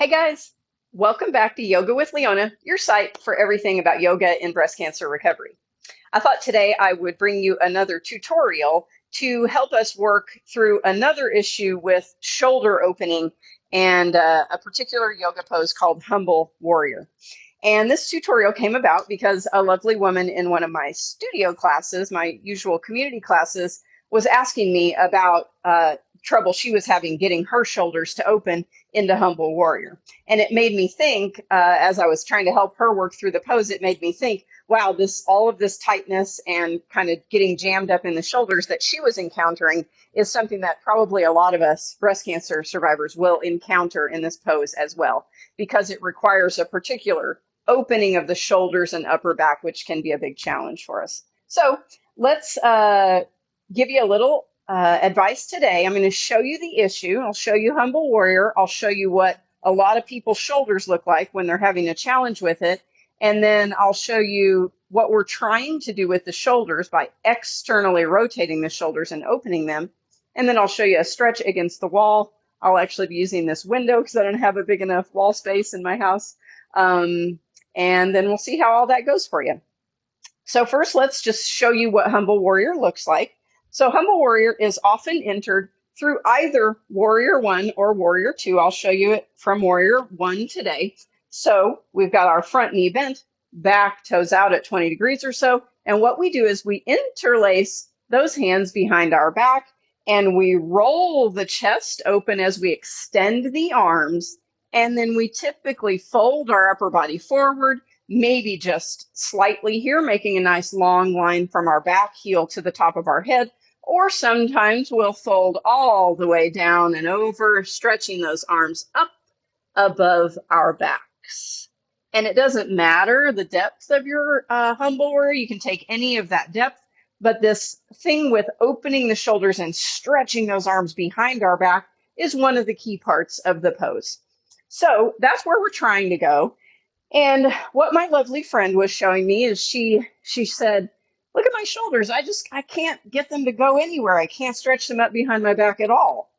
Hey guys, welcome back to Yoga with Leona, your site for everything about yoga and breast cancer recovery. I thought today I would bring you another tutorial to help us work through another issue with shoulder opening and a particular yoga pose called Humble Warrior. And this tutorial came about because a lovely woman in one of my studio classes, my usual community classes, was asking me about trouble she was having getting her shoulders to open into Humble Warrior. And it made me think, as I was trying to help her work through the pose, it made me think, wow, all of this tightness and kind of getting jammed up in the shoulders that she was encountering is something that probably a lot of us breast cancer survivors will encounter in this pose as well, because it requires a particular opening of the shoulders and upper back, which can be a big challenge for us. So let's give you a little advice today. I'm going to show you the issue. I'll show you Humble Warrior. I'll show you what a lot of people's shoulders look like when they're having a challenge with it. And then I'll show you what we're trying to do with the shoulders by externally rotating the shoulders and opening them. And then I'll show you a stretch against the wall. I'll actually be using this window because I don't have a big enough wall space in my house. And then we'll see how all that goes for you. So first, let's just show you what Humble Warrior looks like. So Humble Warrior is often entered through either Warrior 1 or Warrior 2. I'll show you it from Warrior 1 today. So we've got our front knee bent, back toes out at 20 degrees or so. And what we do is we interlace those hands behind our back and we roll the chest open as we extend the arms. And then we typically fold our upper body forward, maybe just slightly here, making a nice long line from our back heel to the top of our head. Or sometimes we'll fold all the way down and over, stretching those arms up above our backs. And it doesn't matter the depth of your Humble Warrior. You can take any of that depth. But this thing with opening the shoulders and stretching those arms behind our back is one of the key parts of the pose. So that's where we're trying to go. And what my lovely friend was showing me is she said, look at my shoulders. I can't get them to go anywhere. I can't stretch them up behind my back at all.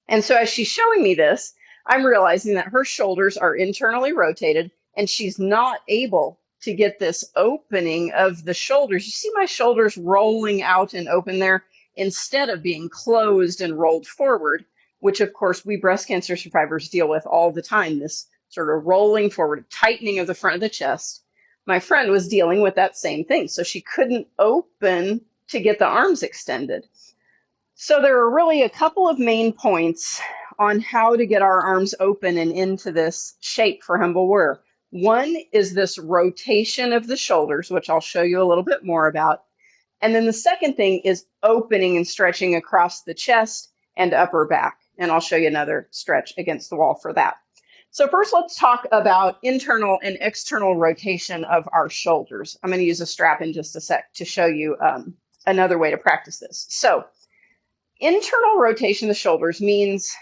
And so as she's showing me this, I'm realizing that her shoulders are internally rotated and she's not able to get this opening of the shoulders. You see my shoulders rolling out and open there instead of being closed and rolled forward, which of course we breast cancer survivors deal with all the time, this sort of rolling forward, tightening of the front of the chest. My friend was dealing with that same thing, so she couldn't open to get the arms extended. So there are really a couple of main points on how to get our arms open and into this shape for Humble Warrior. One is this rotation of the shoulders, which I'll show you a little bit more about. And then the second thing is opening and stretching across the chest and upper back. And I'll show you another stretch against the wall for that. So first, let's talk about internal and external rotation of our shoulders. I'm going to use a strap in just a sec to show you another way to practice this. So internal rotation of the shoulders means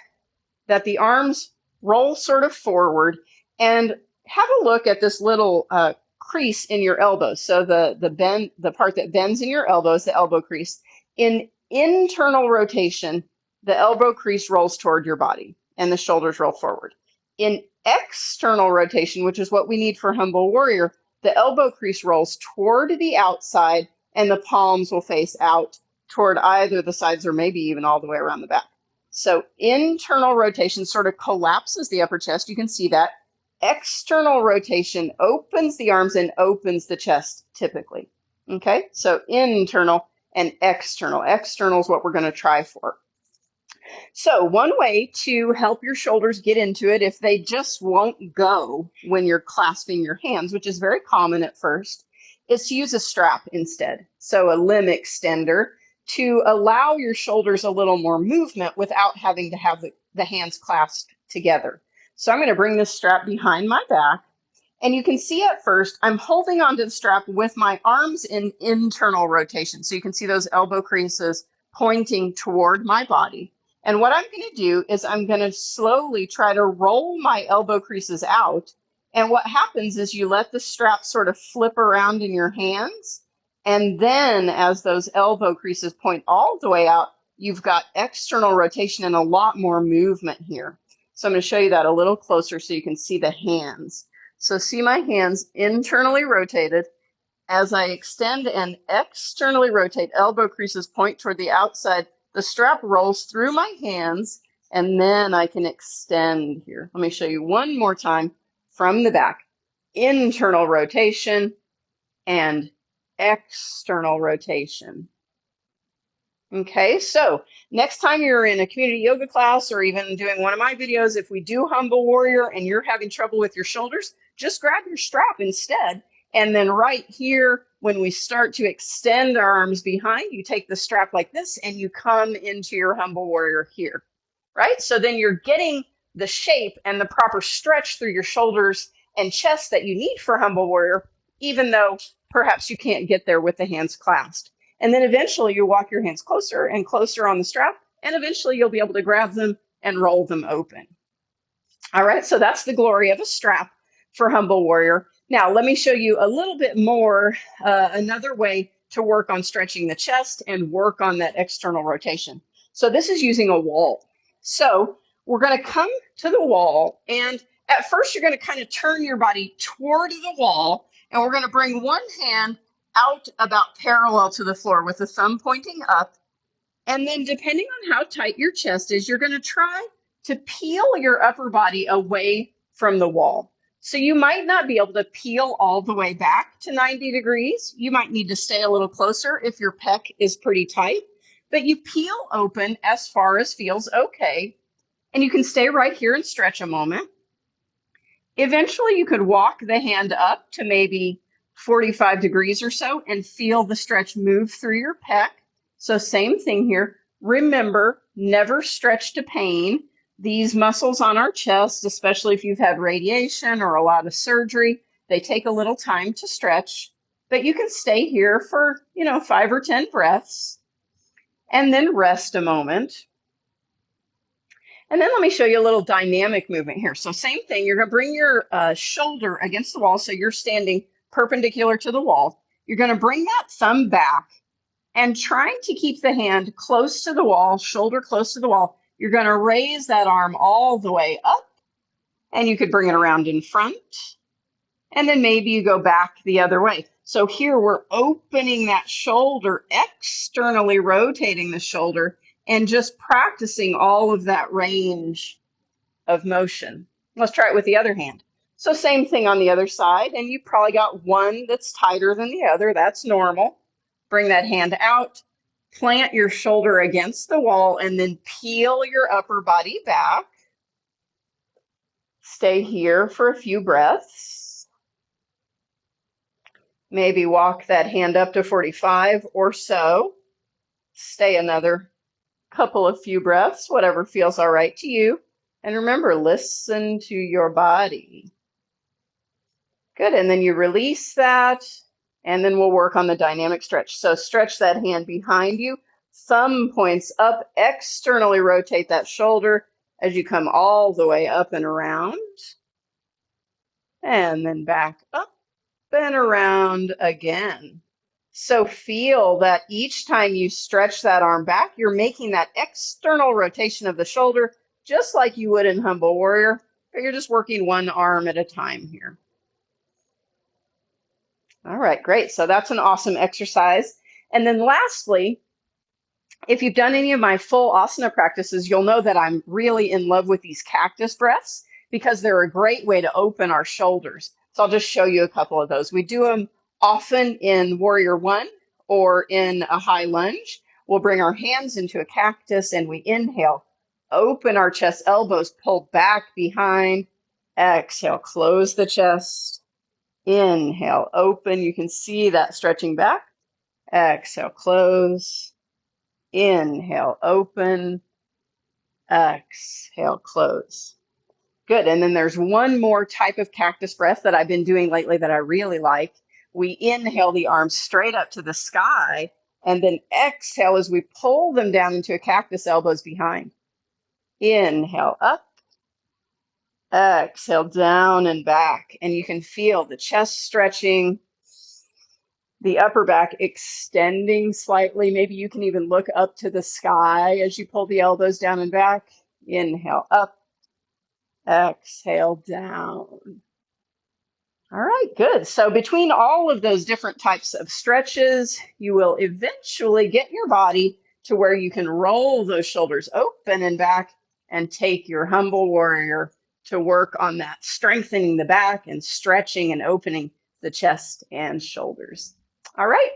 that the arms roll sort of forward, and have a look at this little crease in your elbows. So the part that bends in your elbow is the elbow crease. In internal rotation, the elbow crease rolls toward your body and the shoulders roll forward. In external rotation, which is what we need for Humble Warrior, the elbow crease rolls toward the outside and the palms will face out toward either the sides or maybe even all the way around the back. So internal rotation sort of collapses the upper chest. You can see that. External rotation opens the arms and opens the chest typically. Okay, so internal and external. External is what we're going to try for. So one way to help your shoulders get into it if they just won't go when you're clasping your hands, which is very common at first, is to use a strap instead. So a limb extender to allow your shoulders a little more movement without having to have the hands clasped together. So I'm going to bring this strap behind my back. And you can see at first, I'm holding onto the strap with my arms in internal rotation. So you can see those elbow creases pointing toward my body. And what I'm going to do is I'm going to slowly try to roll my elbow creases out. And what happens is you let the strap sort of flip around in your hands. And then as those elbow creases point all the way out, you've got external rotation and a lot more movement here. So I'm going to show you that a little closer so you can see the hands. So see my hands internally rotated. As I extend and externally rotate, elbow creases point toward the outside. The strap rolls through my hands, and then I can extend here. Let me show you one more time from the back. Internal rotation and external rotation. Okay, so next time you're in a community yoga class or even doing one of my videos, if we do Humble Warrior and you're having trouble with your shoulders, just grab your strap instead. And then right here, when we start to extend our arms behind, you take the strap like this and you come into your Humble Warrior here, right? So then you're getting the shape and the proper stretch through your shoulders and chest that you need for Humble Warrior, even though perhaps you can't get there with the hands clasped. And then eventually you walk your hands closer and closer on the strap, and eventually you'll be able to grab them and roll them open. All right, so that's the glory of a strap for Humble Warrior. Now, let me show you a little bit more, another way to work on stretching the chest and work on that external rotation. So this is using a wall. So we're going to come to the wall, and at first you're going to kind of turn your body toward the wall, and we're going to bring one hand out about parallel to the floor with the thumb pointing up. And then depending on how tight your chest is, you're going to try to peel your upper body away from the wall. So you might not be able to peel all the way back to 90 degrees. You might need to stay a little closer if your pec is pretty tight, but you peel open as far as feels okay. And you can stay right here and stretch a moment. Eventually you could walk the hand up to maybe 45 degrees or so and feel the stretch move through your pec. So same thing here. Remember, never stretch to pain. These muscles on our chest, especially if you've had radiation or a lot of surgery, they take a little time to stretch, but you can stay here for, 5 or 10 breaths and then rest a moment. And then let me show you a little dynamic movement here. So same thing, you're going to bring your shoulder against the wall so you're standing perpendicular to the wall. You're going to bring that thumb back and trying to keep the hand close to the wall, shoulder close to the wall. You're going to raise that arm all the way up, and you could bring it around in front, and then maybe you go back the other way. So here we're opening that shoulder, externally rotating the shoulder, and just practicing all of that range of motion. Let's try it with the other hand. So same thing on the other side, and you probably got one that's tighter than the other. That's normal. Bring that hand out, plant your shoulder against the wall, and then peel your upper body back. Stay here for a few breaths. Maybe walk that hand up to 45 or so. Stay another couple of few breaths, whatever feels all right to you. And remember, listen to your body. Good, and then you release that, and then we'll work on the dynamic stretch. So stretch that hand behind you, thumb points up, externally rotate that shoulder as you come all the way up and around. And then back up and around again. So feel that each time you stretch that arm back, you're making that external rotation of the shoulder, just like you would in Humble Warrior, but you're just working one arm at a time here. All right, great. So that's an awesome exercise. And then lastly, if you've done any of my full asana practices, you'll know that I'm really in love with these cactus breaths because they're a great way to open our shoulders. So I'll just show you a couple of those. We do them often in Warrior One or in a high lunge. We'll bring our hands into a cactus and we inhale, open our chest, elbows pulled back behind, exhale, close the chest, inhale, open. You can see that stretching back, exhale, close, inhale, open, exhale, close. Good. And then there's one more type of cactus breath that I've been doing lately that I really like. We inhale the arms straight up to the sky and then exhale as we pull them down into a cactus, elbows behind. Inhale up, exhale down and back. And you can feel the chest stretching, the upper back extending slightly. Maybe you can even look up to the sky as you pull the elbows down and back. Inhale up, Exhale down. All right, good. So between all of those different types of stretches, you will eventually get your body to where you can roll those shoulders open and back and take your humble warrior to work on that, strengthening the back and stretching and opening the chest and shoulders. All right.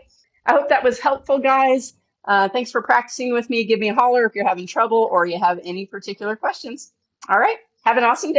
I hope that was helpful, guys. Thanks for practicing with me. Give me a holler if you're having trouble or you have any particular questions. All right. Have an awesome day.